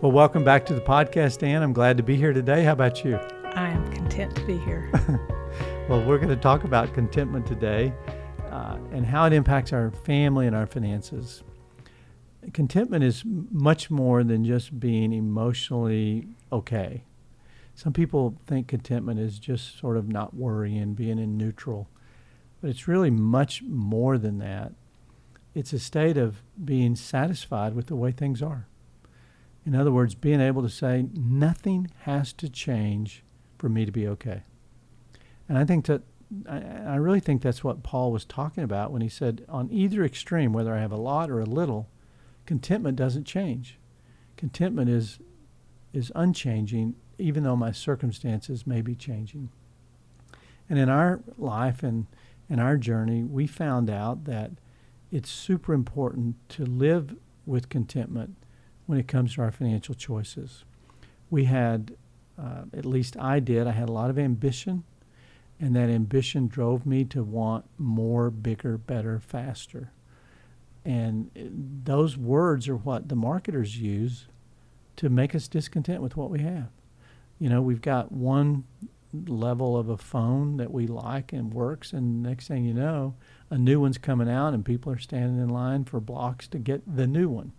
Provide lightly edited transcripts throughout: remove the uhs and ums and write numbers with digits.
Well, welcome back to the podcast, Ann. I'm glad to be here today. How about you? I am content to be here. Well, we're going to talk about contentment today and how it impacts our family and our finances. Contentment is much more than just being emotionally okay. Some people think contentment is just sort of not worrying, being in neutral, but it's really much more than that. It's a state of being satisfied with the way things are. In other words, being able to say, nothing has to change for me to be okay. And I really think that's what Paul was talking about when he said, on either extreme, whether I have a lot or a little, contentment doesn't change. Contentment is unchanging, even though my circumstances may be changing. And in our life and in our journey, we found out that it's super important to live with contentment when it comes to our financial choices. We had, at least I did, I had a lot of ambition, and that ambition drove me to want more, bigger, better, faster. And those words are what the marketers use to make us discontent with what we have. You know, we've got one level of a phone that we like and works, and next thing you know, a new one's coming out and people are standing in line for blocks to get the new one.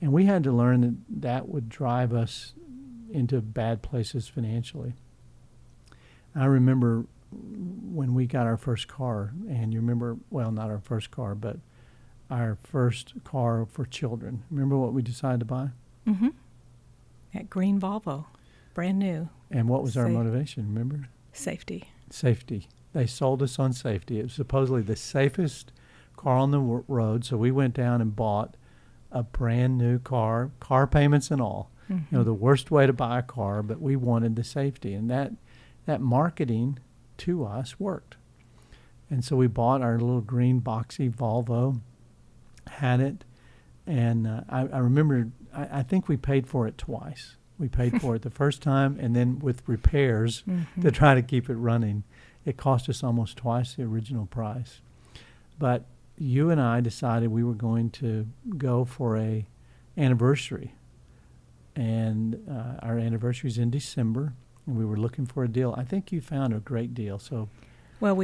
And we had to learn that that would drive us into bad places financially. I remember when we got our first car, and you remember, well, not our first car, but our first car for children. Remember what we decided to buy? Mm-hmm. That green Volvo, brand new. And what was our motivation, remember? Safety. Safety. They sold us on safety. It was supposedly the safest car on the road, so we went down and bought a brand new car payments and all. Mm-hmm. You know, the worst way to buy a car, but we wanted the safety. And that marketing to us worked. And so we bought our little green boxy Volvo, had it, and I remember, I think we paid for it twice. We paid for it the first time, and then with repairs to try to keep it running. It cost us almost twice the original price. But you and I decided we were going to go for a anniversary. And our anniversary is in December, and we were looking for a deal. I think you found a great deal. So, well,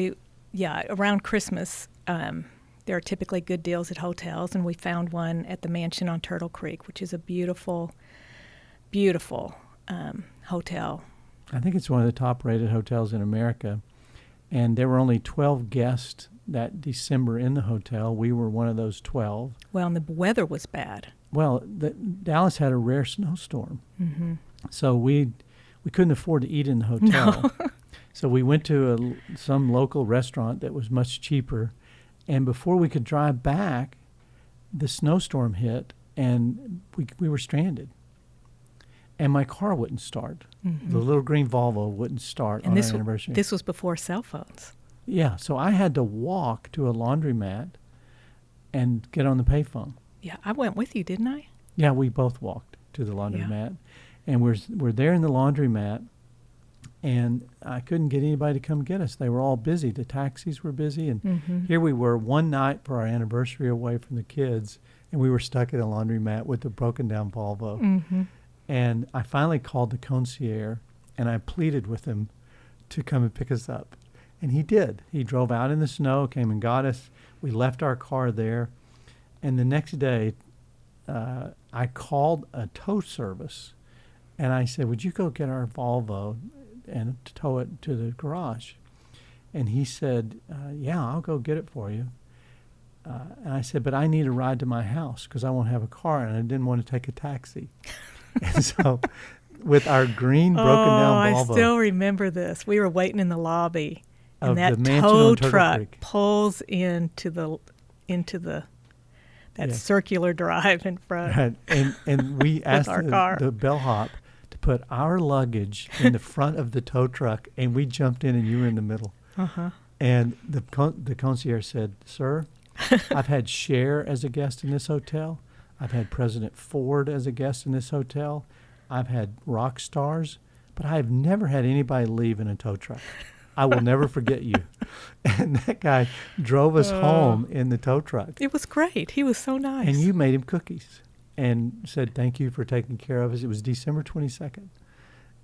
around Christmas, there are typically good deals at hotels, and we found one at the Mansion on Turtle Creek, which is a beautiful, beautiful hotel. I think it's one of the top-rated hotels in America. And there were only 12 guests that December in the hotel. We were one of those 12. Well, and the weather was bad. Well, Dallas had a rare snowstorm. Mm-hmm. So we couldn't afford to eat in the hotel. No. So we went to some local restaurant that was much cheaper. And before we could drive back, the snowstorm hit, and we were stranded. And my car wouldn't start. Mm-hmm. The little green Volvo wouldn't start on our anniversary. This was before cell phones. Yeah, so I had to walk to a laundromat and get on the payphone. Yeah, I went with you, didn't I? Yeah, we both walked to the laundromat. Yeah. And we're there in the laundromat, and I couldn't get anybody to come get us. They were all busy. The taxis were busy, and here we were one night for our anniversary away from the kids, and we were stuck in a laundromat with a broken down Volvo. Mm-hmm. And I finally called the concierge, and I pleaded with him to come and pick us up. And he did. He drove out in the snow, came and got us. We left our car there. And the next day, I called a tow service, and I said, would you go get our Volvo and tow it to the garage? And he said, yeah, I'll go get it for you. And I said, but I need a ride to my house because I won't have a car, and I didn't want to take a taxi. And so with our green broken down Volvo. I still remember this. We were waiting in the lobby, and that the tow truck pulls into that circular drive in front. Right. And we asked the bellhop to put our luggage in the front of the tow truck, and we jumped in, and you were in the middle. Uh-huh. And the concierge said, sir, I've had Cher as a guest in this hotel. I've had President Ford as a guest in this hotel. I've had rock stars, but I have never had anybody leave in a tow truck. I will never forget you. And that guy drove us home in the tow truck. It was great. He was so nice. And you made him cookies. and said thank you for taking care of us. It was December 22nd.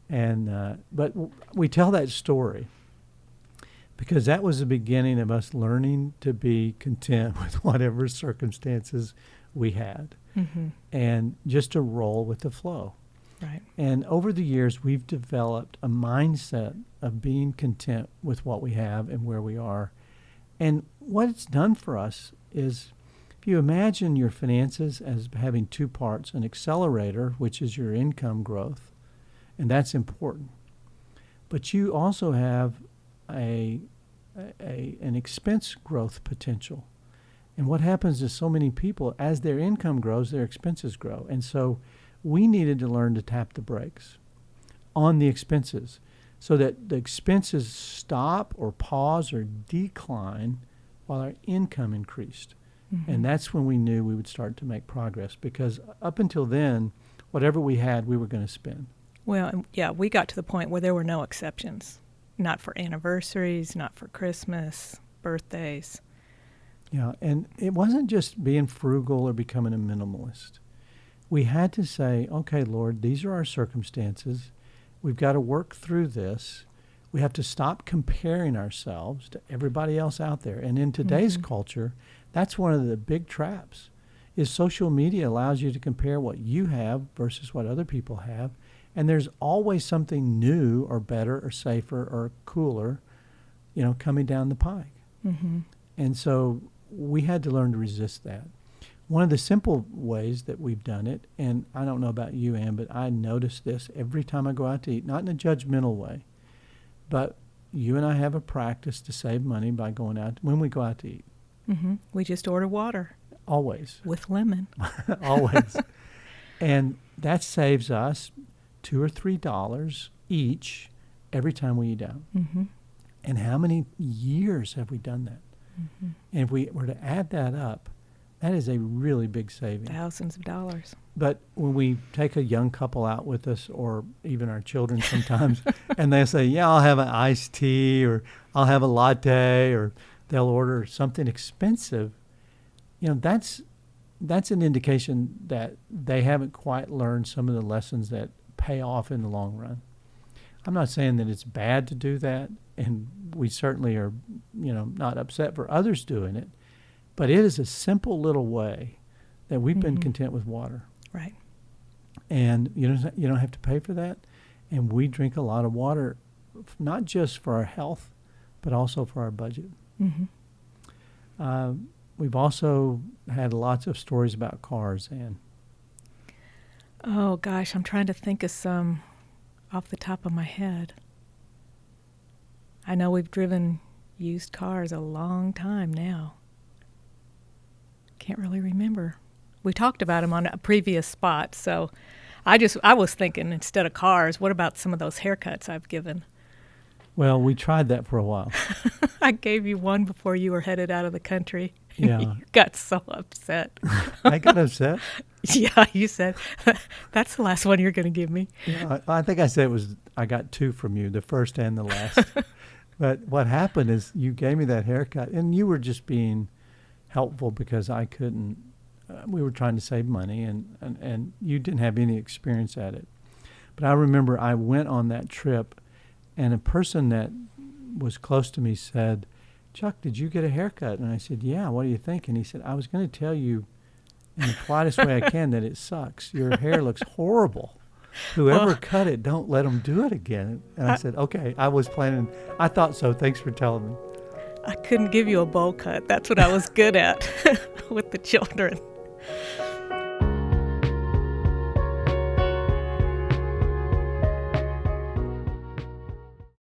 And but we tell that story because that was the beginning of us learning to be content with whatever circumstances we had, and just to roll with the flow. Right. And over the years, we've developed a mindset of being content with what we have and where we are. And what it's done for us is, if you imagine your finances as having two parts, an accelerator, which is your income growth, and that's important. But you also have an expense growth potential. And what happens is so many people, as their income grows, their expenses grow. And so we needed to learn to tap the brakes on the expenses so that the expenses stop or pause or decline while our income increased. And that's when we knew we would start to make progress, because up until then, whatever we had, we were going to spend. Well, yeah, we got to the point where there were no exceptions. Not for anniversaries, not for Christmas, birthdays. Yeah, and it wasn't just being frugal or becoming a minimalist. We had to say, okay, Lord, these are our circumstances. We've got to work through this. We have to stop comparing ourselves to everybody else out there. And in today's culture, that's one of the big traps, is social media allows you to compare what you have versus what other people have. And there's always something new or better or safer or cooler, coming down the pike. And so we had to learn to resist that. One of the simple ways that we've done it, and I don't know about you, Ann, but I notice this every time I go out to eat, not in a judgmental way, but you and I have a practice to save money by going out when we go out to eat. We just order water. Always. With lemon. Always. And that saves us $2 or $3 each every time we eat out. And how many years have we done that? And if we were to add that up, that is a really big saving. Thousands of dollars. But when we take a young couple out with us, or even our children sometimes, and they say, yeah, I'll have an iced tea, or I'll have a latte, or they'll order something expensive, that's an indication that they haven't quite learned some of the lessons that pay off in the long run. I'm not saying that it's bad to do that, and we certainly are, not upset for others doing it, but it is a simple little way that we've been content with water. Right. And you don't have to pay for that. And we drink a lot of water, not just for our health, but also for our budget. We've also had lots of stories about cars, Ann. Oh, gosh, I'm trying to think of some off the top of my head. I know we've driven used cars a long time now. Can't really remember. We talked about them on a previous spot, so I was thinking, instead of cars, what about some of those haircuts I've given? Well, we tried that for a while. I gave you one before you were headed out of the country. Yeah. You got so upset. I got upset? Yeah, you said, that's the last one you're going to give me. Yeah, I think I said I got two from you, the first and the last. But what happened is you gave me that haircut, and you were just being helpful because I couldn't. We were trying to save money, and you didn't have any experience at it. But I remember I went on that trip, and a person that was close to me said, Chuck, did you get a haircut? And I said, yeah, what do you think? And he said, I was going to tell you in the politest way I can that it sucks. Your hair looks horrible. Whoever cut it, don't let them do it again. And I said, okay, I was planning. I thought so. Thanks for telling me. I couldn't give you a bowl cut. That's what I was good at with the children.